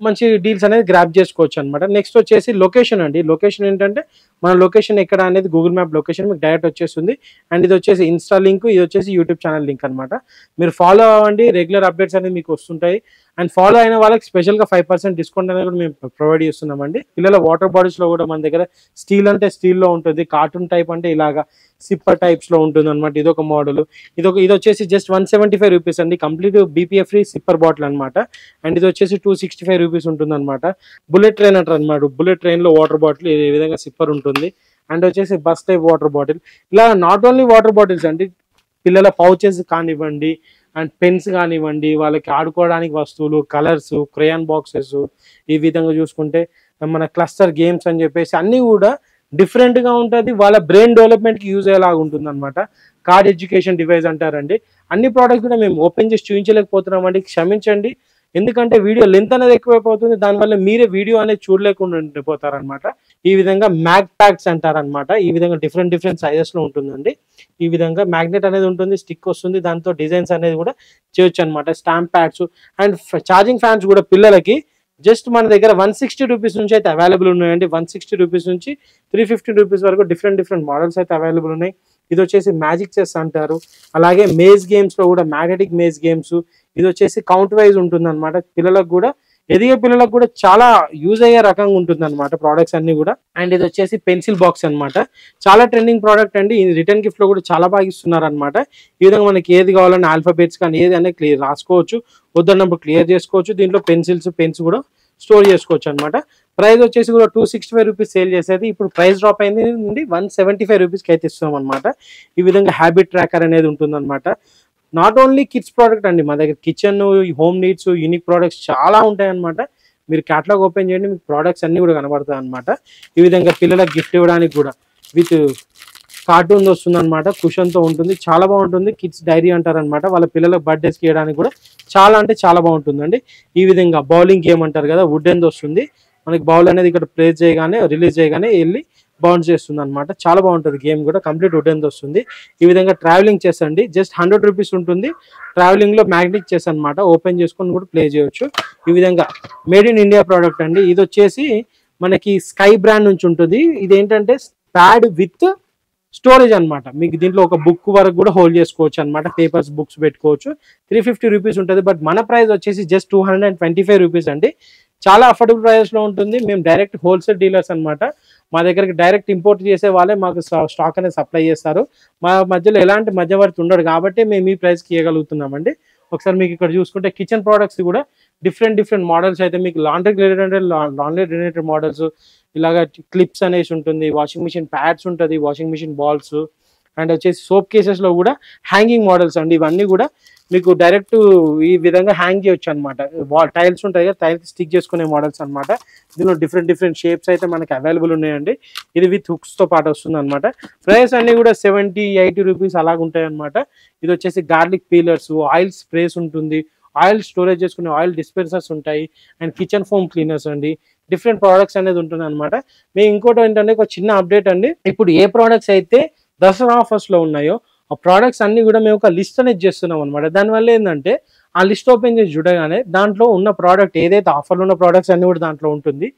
మంచి డీల్స్ అనేది గ్రాప్ చేసుకోవచ్చు అనమాట. నెక్స్ట్ వచ్చేసి లొకేషన్ అండి. లొకేషన్ ఏంటంటే మన లొకేషన్ ఎక్కడ అనేది గూగుల్ మ్యాప్ లొకేషన్ మీకు డైరెక్ట్ వచ్చేస్తుంది. అండ్ ఇది వచ్చేసి ఇన్స్టా లింక్, ఇది వచ్చేసి యూట్యూబ్ ఛానల్ లింక్ అనమాట. మీరు ఫాలో అవ్వండి, రెగ్యులర్ అప్డేట్స్ అనేది మీకు వస్తుంటాయి. అండ్ ఫాలో అయిన వాళ్ళకి స్పెషల్గా 5% డిస్కౌంట్ అనేది కూడా మేము ప్రొవైడ్ చేస్తున్నామండి. పిల్లల వాటర్ బాటిల్స్లో కూడా మన దగ్గర స్టీల్ అంటే స్టీల్లో ఉంటుంది, కార్టూన్ టైప్ అంటే ఇలాగా సిప్పర్ టైప్స్లో ఉంటుంది అనమాట. ఇదొక మోడల్. ఇది వచ్చేసి జస్ట్ 175 రూపీస్ అండి. Complete BPF free sipper bottle అనమాట. అండ్ ఇది వచ్చేసి 265 రూపీస్ ఉంటుంది అనమాట. బుల్లెట్ ట్రైన్ అంటారు అనమాట. బుల్లెట్ ట్రైన్లో వాటర్ బాటిల్ ఈ విధంగా సిప్పర్ ఉంటుంది. అండ్ వచ్చేసి బస్ టైప్ వాటర్ బాటిల్. ఇలా నాట్ ఓన్లీ వాటర్ బాటిల్స్ అండి, పిల్లల పౌచెస్ కానివ్వండి, అండ్ పెన్స్ కానివ్వండి, వాళ్ళకి ఆడుకోవడానికి వస్తువులు, కలర్స్, క్రేయాన్ బాక్సెస్, ఈ విధంగా చూసుకుంటే మన క్లస్టర్ గేమ్స్ అని చెప్పేసి అన్నీ కూడా డిఫరెంట్గా ఉంటుంది. వాళ్ళ బ్రెయిన్ డెవలప్మెంట్కి యూజ్ అయ్యేలాగా ఉంటుంది అనమాట. కార్డ్ ఎడ్యుకేషన్ డివైస్ అంటారండి. అన్ని ప్రోడక్ట్స్ కూడా మేము ఓపెన్ చేసి చూపించలేకపోతున్నామండి, క్షమించండి. ఎందుకంటే వీడియో లెంత్ అనేది ఎక్కువైపోతుంది. దానివల్ల మీరే వీడియో అనేది చూడలేకుండా ఉండిపోతారనమాట. ఈ విధంగా మ్యాగ్ ప్యాక్స్ అంటారనమాట. ఈ విధంగా డిఫరెంట్ సైజెస్లో ఉంటుందండి. ఈ విధంగా మ్యాగ్నెట్ అనేది ఉంటుంది, స్టిక్ వస్తుంది, దాంతో డిజైన్స్ అనేది కూడా చేయొచ్చు అనమాట. Stamp pods and charging fans కూడా పిల్లలకి జస్ట్ మన దగ్గర 160 రూపీస్ నుంచి అయితే అవైలబుల్ ఉన్నాయండి. 160 రూపీస్ నుంచి 350 రూపీస్ వరకు డిఫరెంట్ మోడల్స్ అయితే అవైలబుల్ ఉన్నాయి. ఇది వచ్చేసి మ్యాజిక్ చెస్ అంటారు. అలాగే మేజ్ గేమ్స్లో కూడా మ్యాగ్నెటిక్ మేజ్ గేమ్స్. ఇది వచ్చేసి కౌంట్ వైజ్ ఉంటుంది అనమాట. పిల్లలకు కూడా, ఎదిగే పిల్లలకు కూడా చాలా యూజ్ అయ్యే రకంగా ఉంటుంది అనమాట ప్రోడక్ట్స్ అన్ని కూడా. అండ్ ఇది వచ్చేసి పెన్సిల్ బాక్స్ అనమాట. చాలా ట్రెండింగ్ ప్రోడక్ట్ అండి. ఇది రిటర్న్ గిఫ్ట్ లో కూడా చాలా బాగా ఇస్తున్నారు అనమాట. ఈ విధంగా మనకి ఏది కావాలన్నా ఆల్ఫాబెట్స్ కానీ ఏది అనేది క్లియర్ రాసుకోవచ్చు, వద్దన్నప్పుడు క్లియర్ చేసుకోవచ్చు. దీంట్లో పెన్స్ కూడా స్టోర్ చేసుకోవచ్చు అనమాట. ప్రైస్ వచ్చేసి కూడా 265 రూపీస్ సేల్ చేసేది ఇప్పుడు ప్రైస్ డ్రాప్ అయింది, 175 రూపీస్కి అయితే ఇస్తాం అనమాట. ఈ విధంగా హ్యాబిట్ ట్రాకర్ అనేది ఉంటుంది అనమాట. నాట్ ఓన్లీ కిడ్స్ ప్రోడక్ట్ అండి, మా దగ్గర kitchen, home needs, unique products చాలా ఉంటాయి అనమాట. మీరు క్యాటలాగ్ ఓపెన్ చేయండి, మీకు ప్రోడక్ట్స్ అన్ని కూడా కనబడతాయి అనమాట. ఈ విధంగా పిల్లలకు గిఫ్ట్ ఇవ్వడానికి కూడా విత్ కార్టూన్ వస్తుంది అనమాట. కుషన్తో ఉంటుంది, చాలా బాగుంటుంది. కిడ్స్ డైరీ అంటారు అనమాట. వాళ్ళ పిల్లల బర్త్డేస్కి ఇవ్వడానికి కూడా చాలా అంటే చాలా బాగుంటుందండి. ఈ విధంగా బౌలింగ్ గేమ్ అంటారు కదా, వుడెన్ వస్తుంది. మనకి బౌల్ అనేది ఇక్కడ ప్లేస్ చేయగానే, రిలీజ్ చేయగానే వెళ్ళి బౌన్స్ చేస్తుంది అనమాట. చాలా బాగుంటుంది గేమ్ కూడా, కంప్లీట్ వుడెన్ వస్తుంది. ఈ విధంగా ట్రావెలింగ్ చెస్ అండి, జస్ట్ 100 రూపీస్ ఉంటుంది. ట్రావెలింగ్ లో మ్యాగ్నెటిక్ చెస్ అనమాట. ఓపెన్ చేసుకొని కూడా ప్లే చేయొచ్చు. ఈ విధంగా మేడ్ ఇన్ ఇండియా ప్రోడక్ట్ అండి. ఇది వచ్చేసి మనకి స్కై బ్రాండ్ నుంచి ఉంటుంది. ఇదేంటంటే ప్యాడ్ విత్ స్టోరేజ్ అనమాట. మీకు దీంట్లో ఒక బుక్ వరకు కూడా హోల్డ్ చేసుకోవచ్చు అనమాట. పేపర్స్, బుక్స్ పెట్టుకోవచ్చు. 350 రూపీస్ ఉంటుంది. బట్ మన ప్రైస్ వచ్చేసి జస్ట్ 225 రూపీస్ అండి. చాలా అఫోర్డబుల్ ప్రైస్ లో ఉంటుంది. మేము డైరెక్ట్ హోల్సేల్ డీలర్స్ అనమాట. మా దగ్గరికి డైరెక్ట్ ఇంపోర్ట్ చేసే వాళ్ళే మాకు స్టాక్ అనేది సప్లై చేస్తారు. మా మధ్యలో ఎలాంటి మధ్యవర్తి ఉండడు కాబట్టి మేము ఈ ప్రైస్కి ఇవ్వగలుగుతున్నామండి. ఒకసారి మీకు ఇక్కడ చూసుకుంటే కిచెన్ ప్రోడక్ట్స్ కూడా డిఫరెంట్ మోడల్స్ అయితే మీకు లాండ్రీ రిలేటెడ్ మోడల్స్, ఇలాగా క్లిప్స్ అనేసి ఉంటుంది, వాషింగ్ మిషన్ ప్యాడ్స్ ఉంటుంది, వాషింగ్ మిషన్ బాల్స్, అండ్ వచ్చేసి సోప్ కేసెస్లో కూడా హ్యాంగింగ్ మోడల్స్ అండి. ఇవన్నీ కూడా మీకు డైరెక్ట్ ఈ విధంగా హ్యాంగ్ చేయొచ్చు అనమాట. టైల్స్ ఉంటాయి కదా, టైల్స్ స్టిక్ చేసుకునే మోడల్స్ అనమాట. దీనిలో డిఫరెంట్ షేప్స్ అయితే మనకి అవైలబుల్ ఉన్నాయండి. ఇది విత్ హుక్స్తో పాటు వస్తుంది అనమాట. ప్రైస్ అన్ని కూడా 70-80 రూపీస్ అలాగ ఉంటాయి అనమాట. ఇది వచ్చేసి గార్లిక్ పీలర్స్, ఆయిల్ స్ప్రేస్ ఉంటుంది, ఆయిల్ స్టోరేజ్ చేసుకునే ఆయిల్ డిస్పెన్సర్స్ ఉంటాయి, అండ్ కిచెన్ ఫోమ్ క్లీనర్స్ అండి. డిఫరెంట్ ప్రోడక్ట్స్ అనేది ఉంటుంది అనమాట. మేము ఇంకోటి ఏంటంటే ఒక చిన్న అప్డేట్ అండి. ఇప్పుడు ఏ ప్రోడక్ట్స్ అయితే దసరా ఆఫర్స్ లో ఉన్నాయో ఆ ప్రోడక్ట్స్ అన్ని కూడా మేము ఒక లిస్ట్ అనేది చేస్తున్నాం అనమాట. దానివల్ల ఏంటంటే ఆ లిస్ట్ ఓపెన్ చేసి చూడగానే దాంట్లో ఉన్న ప్రోడక్ట్ ఏదైతే ఆఫర్లో ఉన్న ప్రోడక్ట్స్ అన్ని కూడా దాంట్లో ఉంటుంది.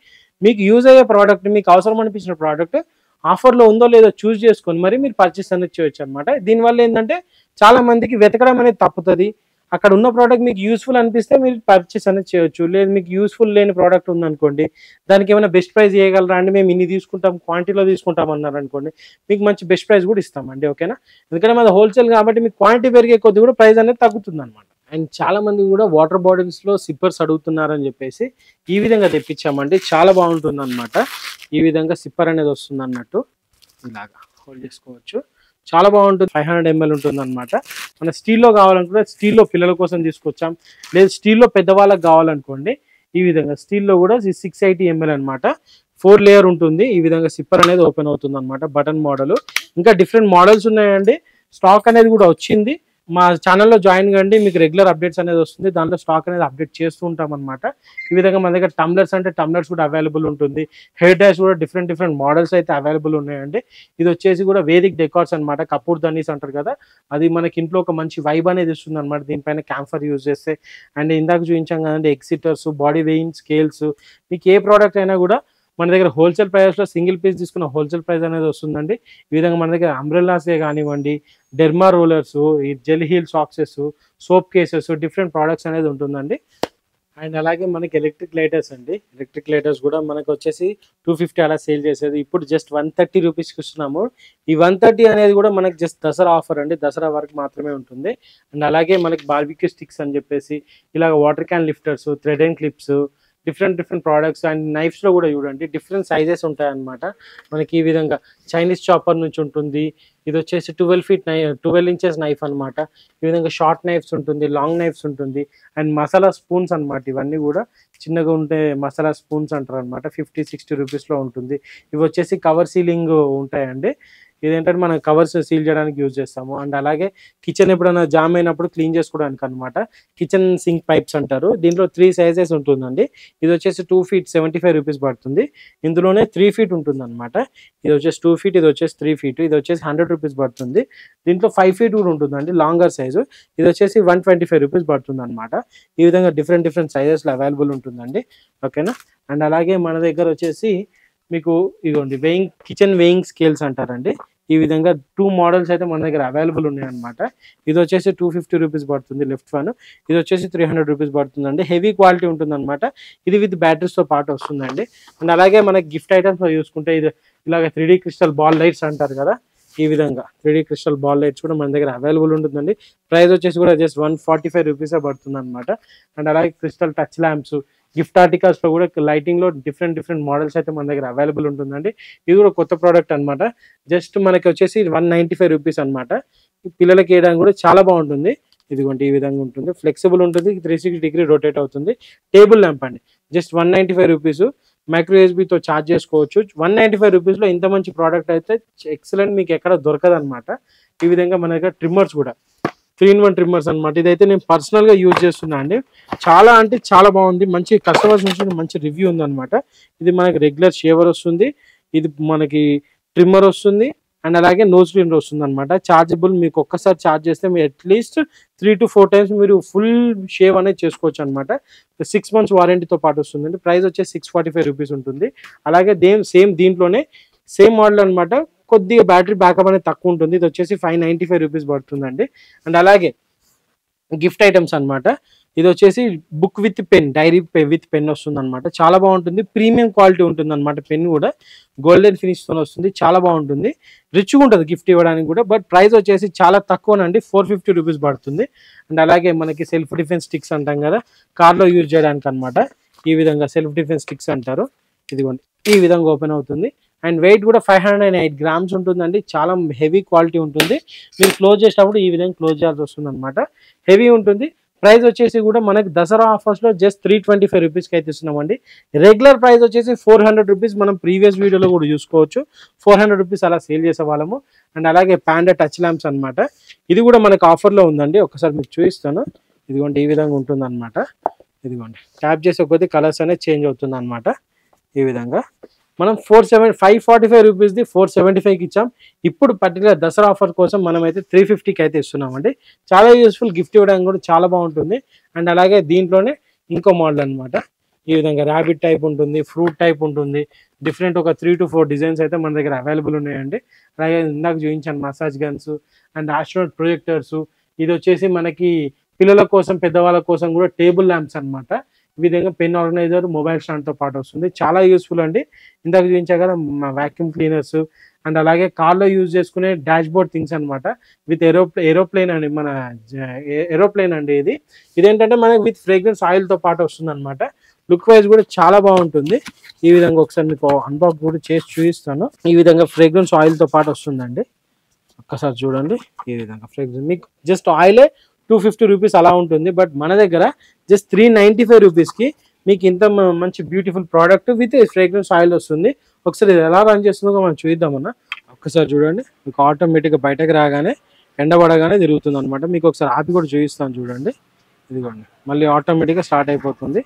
మీకు యూజ్ అయ్యే ప్రోడక్ట్, మీకు అవసరం అనిపించిన ప్రోడక్ట్ ఆఫర్లో ఉందో లేదో చూస్ చేసుకొని మరి మీరు పర్చేస్ అనేది చేయొచ్చు అనమాట. దీనివల్ల ఏంటంటే చాలా మందికి వెతకడం అనేది తప్పుతుంది. అక్కడ ఉన్న ప్రోడక్ట్ మీకు యూస్ఫుల్ అనిపిస్తే మీరు పర్చేస్ అనేది చేయొచ్చు. లేదు మీకు యూస్ఫుల్ లేని ప్రోడక్ట్ ఉందనుకోండి, దానికి ఏమైనా బెస్ట్ ప్రైస్ ఇయ్యగలరా అండి, మేము ఇన్ని తీసుకుంటాం, క్వాంటిటీలో తీసుకుంటాం అన్నారనుకోండి, మీకు మంచి బెస్ట్ ప్రైస్ కూడా ఇస్తామండి. ఓకేనా? ఎందుకంటే మాది హోల్సేల్ కాబట్టి మీకు క్వాంటిటీ పెరిగే కొద్ది కూడా ప్రైస్ అనేది తగ్గుతుందన్నమాట. అండ్ చాలా మంది కూడా వాటర్ బాటిల్స్లో సిప్పర్స్ అడుగుతున్నారని చెప్పేసి ఈ విధంగా తెప్పించామండి. చాలా బాగుంటుందన్నమాట. ఈ విధంగా సిప్పర్ అనేది వస్తుంది అన్నట్టు, ఇలాగా హోల్డ్ చేసుకోవచ్చు. చాలా బాగుంటుంది. 500 ml ఉంటుంది అనమాట. మన స్టీల్లో కావాలనుకుంటే స్టీల్లో పిల్లల కోసం తీసుకొచ్చాం, లేదు స్టీల్లో పెద్దవాళ్ళకి కావాలనుకోండి ఈ విధంగా స్టీల్లో కూడా 680 ml అనమాట. 4 లేయర్ ఉంటుంది. ఈ విధంగా సిప్పర్ అనేది ఓపెన్ అవుతుంది అనమాట. బటన్ మోడల్, ఇంకా డిఫరెంట్ మోడల్స్ ఉన్నాయండి. స్టాక్ అనేది కూడా వచ్చింది. మా ఛానల్లో జాయిన్ కండి, మీకు రెగ్యులర్ అప్డేట్స్ అనేది వస్తుంది. దాంట్లో స్టాక్ అనేది అప్డేట్ చేస్తూ ఉంటాం అనమాట. ఈ విధంగా మన దగ్గర టమ్లర్స్ అంటే టమ్లర్స్ కూడా అవైలబుల్ ఉంటుంది. హెయిర్ డాష్ కూడా డిఫరెంట్ మోడల్స్ అయితే అవైలబుల్ ఉన్నాయండి. ఇది వచ్చేసి కూడా వేదిక్ డెకార్స్ అనమాట. కపూర్ దన్నీస్ అంటారు కదా, అది మనకి ఇంట్లో ఒక మంచి వైబ్ అనేది ఇస్తుంది అనమాట. దీనిపైన క్యాంఫర్ యూజ్ చేస్తే. అండ్ ఇందాక చూపించాం కదండి ఎగ్జిటర్స్, బాడీ వెయింగ్ స్కేల్స్, మీకు ఏ ప్రోడక్ట్ అయినా కూడా మన దగ్గర హోల్సేల్ ప్రైస్లో సింగిల్ పీస్ తీసుకున్న హోల్సేల్ ప్రైస్ అనేది వస్తుందండి. ఈ విధంగా మన దగ్గర అంబ్రెల్లాసే కానివ్వండి, డెర్మా రోలర్స్, ఈ gel heel socks, soap cases, different products అనేది ఉంటుందండి. అండ్ అలాగే మనకి ఎలక్ట్రిక్ లైటర్స్ అండి. ఎలక్ట్రిక్ లైటర్స్ కూడా మనకు వచ్చేసి 250 అలా సేల్ చేసేది, ఇప్పుడు జస్ట్ 130 రూపీస్కి ఇస్తున్నాము. ఈ 130 అనేది కూడా మనకి జస్ట్ దసరా ఆఫర్ అండి, దసరా వరకు మాత్రమే ఉంటుంది. అండ్ అలాగే మనకి బార్బిక్యూ స్టిక్స్ అని చెప్పేసి, ఇలాగ water can lifters, thread and clips, different products. And నైఫ్స్లో కూడా చూడండి డిఫరెంట్ సైజెస్ ఉంటాయన్నమాట. మనకి ఈ విధంగా చైనీస్ చాపర్ నుంచి ఉంటుంది. ఇది వచ్చేసి 12 ఇంచెస్ నైఫ్ అనమాట. ఈ విధంగా షార్ట్ నైఫ్స్ ఉంటుంది, లాంగ్ నైఫ్స్ ఉంటుంది. అండ్ మసాలా స్పూన్స్ అనమాట. ఇవన్నీ కూడా చిన్నగా ఉంటే మసాలా స్పూన్స్ అంటారు అనమాట. 50-60 రూపీస్లో ఉంటుంది. ఇవి వచ్చేసి కవర్ సీలింగ్ ఉంటాయండి. ఇదేంటంటే మనం కవర్స్ సీల్ చేయడానికి యూజ్ చేస్తాము. అండ్ అలాగే కిచెన్ ఎప్పుడైనా జామ్ అయినప్పుడు క్లీన్ చేసుకోవడానికి అనమాట. కిచెన్ సింక్ పైప్స్ అంటారు. దీంట్లో 3 సైజెస్ ఉంటుందండి. ఇది వచ్చేసి 2 feet 75 రూపీస్ పడుతుంది. ఇందులోనే 3 feet ఉంటుంది అనమాట. ఇది వచ్చేసి 2 feet, ఇది వచ్చేసి 3 feet, ఇది వచ్చేసి 100 రూపీస్ పడుతుంది. దీంట్లో 5 feet కూడా ఉంటుందండి, లాంగర్ సైజు. ఇది వచ్చేసి 125 రూపీస్ పడుతుంది అనమాట. ఈ విధంగా డిఫరెంట్ సైజెస్లో అవైలబుల్ ఉంటుందండి. ఓకేనా? అండ్ అలాగే మన దగ్గర వచ్చేసి మీకు ఇదిగోండి కిచెన్ వెయింగ్ స్కేల్స్ అంటారండి. ఈ విధంగా 2 మోడల్స్ అయితే మన దగ్గర అవైలబుల్ ఉన్నాయన్నమాట. ఇది వచ్చేసి 250 రూపీస్ పడుతుంది లెఫ్ట్ వన్, ఇది వచ్చేసి 300 రూపీస్ పడుతుందండి. హెవీ క్వాలిటీ ఉంటుందన్నమాట. ఇది విత్ బ్యాటరీస్తో పాటు వస్తుందండి. అండ్ అలాగే మనకి గిఫ్ట్ ఐటమ్స్ చూసుకుంటే ఇది ఇలాగ 3D క్రిస్టల్ బాల్ లైట్స్ అంటారు కదా, ఈ విధంగా 3D క్రిస్టల్ బాల్ లైట్స్ కూడా మన దగ్గర అవైలబుల్ ఉంటుందండి. ప్రైస్ వచ్చేసి కూడా జస్ట్ 145 రూపీసే పడుతుంది అనమాట. అండ్ అలాగే క్రిస్టల్ టచ్ ల్యాంప్స్, గిఫ్ట్ ఆర్టికల్స్లో కూడా లైటింగ్లో డిఫరెంట్ మోడల్స్ అయితే మన దగ్గర అవైలబుల్ ఉంటుందండి. ఇది కూడా కొత్త ప్రోడక్ట్ అనమాట. జస్ట్ మనకి వచ్చేసి 195 రూపీస్ అనమాట. పిల్లలకి వేయడానికి కూడా చాలా బాగుంటుంది. ఇదిగోండి ఈ విధంగా ఉంటుంది, ఫ్లెక్సిబుల్ ఉంటుంది, 360 డిగ్రీ రొటేట్ అవుతుంది. టేబుల్ ల్యాంప్ అండి, జస్ట్ 195 రూపీస్. మైక్రో యూఎస్బీతో ఛార్జ్ చేసుకోవచ్చు. 195 రూపీస్లో ఇంత మంచి ప్రోడక్ట్ అయితే ఎక్సలెంట్, మీకు ఎక్కడ దొరకదు అనమాట. ఈ విధంగా మన దగ్గర ట్రిమ్మర్స్ కూడా 3-in-1 ట్రిమ్మర్స్ అనమాట. ఇదైతే నేను పర్సనల్గా యూజ్ చేస్తున్నా అండి. చాలా అంటే చాలా బాగుంది. మంచి కస్టమర్స్ నుంచి మంచి రివ్యూ ఉందన్నమాట. ఇది మనకి రెగ్యులర్ షేవర్ వస్తుంది, ఇది మనకి ట్రిమ్మర్ వస్తుంది, అండ్ అలాగే నోజ్ క్లీనర్ వస్తుంది అనమాట. చార్జబుల్, మీకు ఒక్కసారి ఛార్జ్ చేస్తే మీరు అట్లీస్ట్ 3 to 4 times మీరు ఫుల్ షేవ్ అనేది చేసుకోవచ్చు అనమాట. 6 months వారంటీతో పాటు వస్తుందండి. ప్రైస్ వచ్చేసి 645 రూపీస్ ఉంటుంది. అలాగే సేమ్ దీంట్లోనే సేమ్ మోడల్ అనమాట, కొద్దిగా బ్యాటరీ బ్యాకప్ అనేది తక్కువ ఉంటుంది. ఇది వచ్చేసి 595 రూపీస్ పడుతుందండి. అండ్ అలాగే గిఫ్ట్ ఐటమ్స్ అనమాట. ఇది వచ్చేసి book with pen, diary with pen వస్తుంది అనమాట. చాలా బాగుంటుంది, ప్రీమియం క్వాలిటీ ఉంటుంది అనమాట. పెన్ కూడా గోల్డెన్ ఫినిష్తో వస్తుంది, చాలా బాగుంటుంది, రిచ్గా ఉంటుంది గిఫ్ట్ ఇవ్వడానికి కూడా. బట్ ప్రైస్ వచ్చేసి చాలా తక్కువనండి, 450 రూపీస్ పడుతుంది. అండ్ అలాగే మనకి సెల్ఫ్ డిఫెన్స్ స్టిక్స్ అంటాం కదా, కార్లో యూజ్ చేయడానికి అనమాట. ఈ విధంగా సెల్ఫ్ డిఫెన్స్ స్టిక్స్ అంటారు. ఇదిగోండి ఈ విధంగా ఓపెన్ అవుతుంది. అండ్ వెయిట్ కూడా 508 grams ఉంటుందండి. చాలా హెవీ క్వాలిటీ ఉంటుంది. మీరు క్లోజ్ చేసినప్పుడు ఈ విధంగా క్లోజ్ చేయాల్సి వస్తుంది అనమాట. హెవీ ఉంటుంది. ప్రైస్ వచ్చేసి కూడా మనకి దసరా ఆఫర్స్లో జస్ట్ 325 రూపీస్కి అయితే ఇస్తున్నామండి. రెగ్యులర్ ప్రైస్ వచ్చేసి 400 రూపీస్. మనం ప్రీవియస్ వీడియోలో కూడా చూసుకోవచ్చు, 400 రూపీస్ అలా సేల్ చేసేవాళ్ళము. అండ్ అలాగే పాండా టచ్ ల్యాంప్స్ అనమాట. ఇది కూడా మనకు ఆఫర్లో ఉందండి. ఒకసారి మీకు చూపిస్తాను. ఇదిగోండి ఈ విధంగా ఉంటుంది అనమాట. ఇదిగోండి ట్యాప్ చేసే కొద్దీ కలర్స్ అనేది చేంజ్ అవుతుంది అనమాట. ఈ విధంగా మనం 545 రూపీస్ది 475కి ఇచ్చాం. ఇప్పుడు పర్టికులర్ దసరా ఆఫర్ కోసం మనం అయితే 350కి అయితే ఇస్తున్నామండి. చాలా యూస్ఫుల్, గిఫ్ట్ ఇవ్వడానికి కూడా చాలా బాగుంటుంది. అండ్ అలాగే దీంట్లోనే ఇంకో మోడల్ అనమాట. ఈ విధంగా ర్యాబిట్ టైప్ ఉంటుంది, ఫ్రూట్ టైప్ ఉంటుంది. డిఫరెంట్ ఒక 3 to 4 డిజైన్స్ అయితే మన దగ్గర అవైలబుల్ ఉన్నాయండి. అలాగే ఇందాక చూపించాను massage guns and astronaut projectors. ఇది వచ్చేసి మనకి పిల్లల కోసం పెద్దవాళ్ళ కోసం కూడా టేబుల్ ల్యాంప్స్ అన్నమాట. ఈ విధంగా పెన్ ఆర్గనైజర్, మొబైల్ స్టాండ్తో పాటు వస్తుంది. చాలా యూస్ఫుల్ అండి. ఇందాక చూపించా కదా వాక్యూమ్ క్లీనర్స్ అండ్ అలాగే కార్లో యూజ్ చేసుకునే డాష్ బోర్డ్ థింగ్స్ అనమాట. విత్ ఏరోప్లేన్ అండి, మన ఏరోప్లేన్ అండి ఇది. ఇదేంటంటే మనకి విత్ ఫ్రేగ్రెన్స్ ఆయిల్తో పాటు వస్తుంది అనమాట. లుక్ వైజ్ కూడా చాలా బాగుంటుంది. ఈ విధంగా ఒకసారి మీకు అన్బాక్స్ కూడా చేసి చూపిస్తాను. ఈ విధంగా ఫ్రేగ్రెన్స్ ఆయిల్తో పాటు వస్తుందండి. ఒక్కసారి చూడండి. ఈ విధంగా ఫ్రేగ్రెన్స్ మీకు జస్ట్ ఆయిలే 250 రూపీస్ అలా ఉంటుంది. బట్ మన దగ్గర జస్ట్ 395 రూపీస్కి మీకు ఇంత మంచి beautiful product with fragrance oil వస్తుంది. ఒకసారి ఇది ఎలా రన్ చేస్తుందో మనం చూద్దామన్నా. ఒక్కసారి చూడండి. మీకు ఆటోమేటిక్గా బయటకు రాగానే ఎండబడగానే తిరుగుతుంది అనమాట. మీకు ఒకసారి ఆపి కూడా చూపిస్తాను చూడండి. ఇదిగోండి, మళ్ళీ ఆటోమేటిక్గా స్టార్ట్ అయిపోతుంది.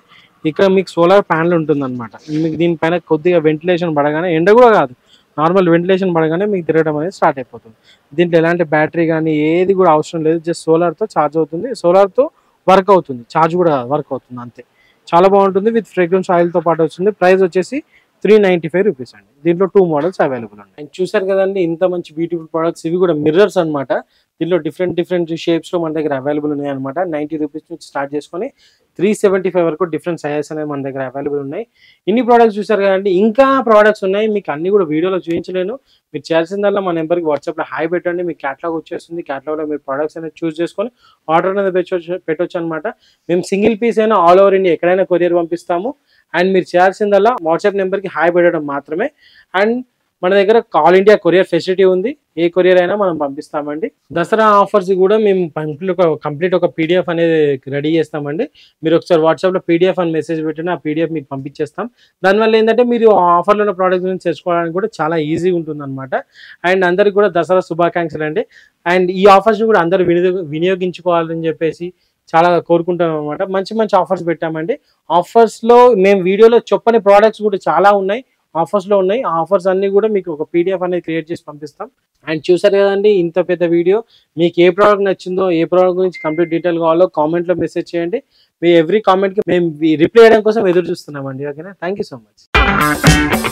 ఇక్కడ మీకు సోలార్ ప్యానల్ ఉంటుంది అనమాట. మీకు దీనిపైన కొద్దిగా వెంటిలేషన్ పడగానే, ఎండ కూడా కాదు, నార్మల్ వెంటిలేషన్ పడగానే మీకు తిరగడం అనేది స్టార్ట్ అయిపోతుంది. దీంట్లో ఎలాంటి బ్యాటరీ కానీ ఏది కూడా అవసరం లేదు. జస్ట్ సోలార్తో ఛార్జ్ అవుతుంది, సోలార్తో వర్క్ అవుతుంది, ఛార్జ్ కూడా వర్క్ అవుతుంది అంతే. చాలా బాగుంటుంది. విత్ ఫ్రేగ్రెన్స్ ఆయిల్తో పాటు వస్తుంది. ప్రైస్ వచ్చేసి 395 రూపీస్ అండి. దీంట్లో 2 మోడల్స్ అవైలబుల్ ఉన్నాయి. అండ్ చూసారు కదండి ఇంత మంచి బ్యూటిఫుల్ ప్రొడక్ట్స్. ఇవి కూడా మిర్రర్స్ అనమాట. దీంట్లో డిఫరెంట్ షేప్స్లో మన దగ్గర అవైలబుల్ ఉన్నాయి అనమాట. 90 రూపీస్ నుంచి స్టార్ట్ చేసుకొని 375 వరకు డిఫరెంట్ సైజెస్ అనేవి మన దగ్గర అవైలబుల్ ఉన్నాయి. ఇన్ని ప్రోడక్ట్స్ చూసారు కదండి, ఇంకా ప్రోడక్ట్స్ ఉన్నాయి. మీకు అన్ని కూడా వీడియోలో చూపించలేను. మీరు చేయాల్సిందల్లా మా నెంబర్కి వాట్సాప్లో హాయ్ పెట్టండి. మీకు క్యాటలాగ్ వచ్చేస్తుంది. క్యాటలాగ్లో మీరు ప్రోడక్ట్స్ అనేది చూస్ చేసుకొని ఆర్డర్ అనేది పెట్టొచ్చు అనమాట. మేము సింగిల్ పీస్ అయినా ఆల్ ఓవర్ ఇండియా ఎక్కడైనా కొరియర్ పంపిస్తాము. అండ్ మీరు చేయాల్సిందల్లా వాట్సాప్ నెంబర్కి హాయ్ పెట్టడం మాత్రమే. అండ్ మన దగ్గర ఆల్ ఇండియా కొరియర్ ఫెసిలిటీ ఉంది. ఏ కొరియర్ అయినా మనం పంపిస్తామండి. దసరా ఆఫర్స్ కూడా మేము కంప్లీట్ ఒక పీడిఎఫ్ అనేది రెడీ చేస్తామండి. మీరు ఒకసారి వాట్సాప్లో పీడిఎఫ్ అని మెసేజ్ పెట్టిన ఆ పీడిఎఫ్ మీకు పంపించేస్తాం. దానివల్ల ఏంటంటే మీరు ఆఫర్లో ఉన్న ప్రోడక్ట్ గురించి తెలుసుకోవడానికి కూడా చాలా ఈజీగా ఉంటుంది అనమాట. అండ్ అందరికి కూడా దసరా శుభాకాంక్షలు అండి. అండ్ ఈ ఆఫర్స్ కూడా అందరూ వినియోగించుకోవాలని చెప్పేసి చాలా కోరుకుంటాం అనమాట. మంచి మంచి ఆఫర్స్ పెట్టామండి. ఆఫర్స్లో మేము వీడియోలో చెప్పని ప్రోడక్ట్స్ కూడా చాలా ఉన్నాయి, ఆఫర్స్లో ఉన్నాయి. ఆ ఆఫర్స్ అన్ని కూడా మీకు ఒక పీడిఎఫ్ అనేది క్రియేట్ చేసి పంపిస్తాం. అండ్ చూసారు కదండి ఇంత పెద్ద వీడియో. మీకు ఏ ప్రోడక్ట్ నచ్చిందో, ఏ ప్రోడక్ట్ గురించి కంప్లీట్ డీటెయిల్ కావాలో కామెంట్లో మెసేజ్ చేయండి. మీ ఎవ్రీ కామెంట్కి మేము రిప్లై చేయడం కోసం ఎదురు చూస్తున్నామండి. ఓకేనా? Thank you so much.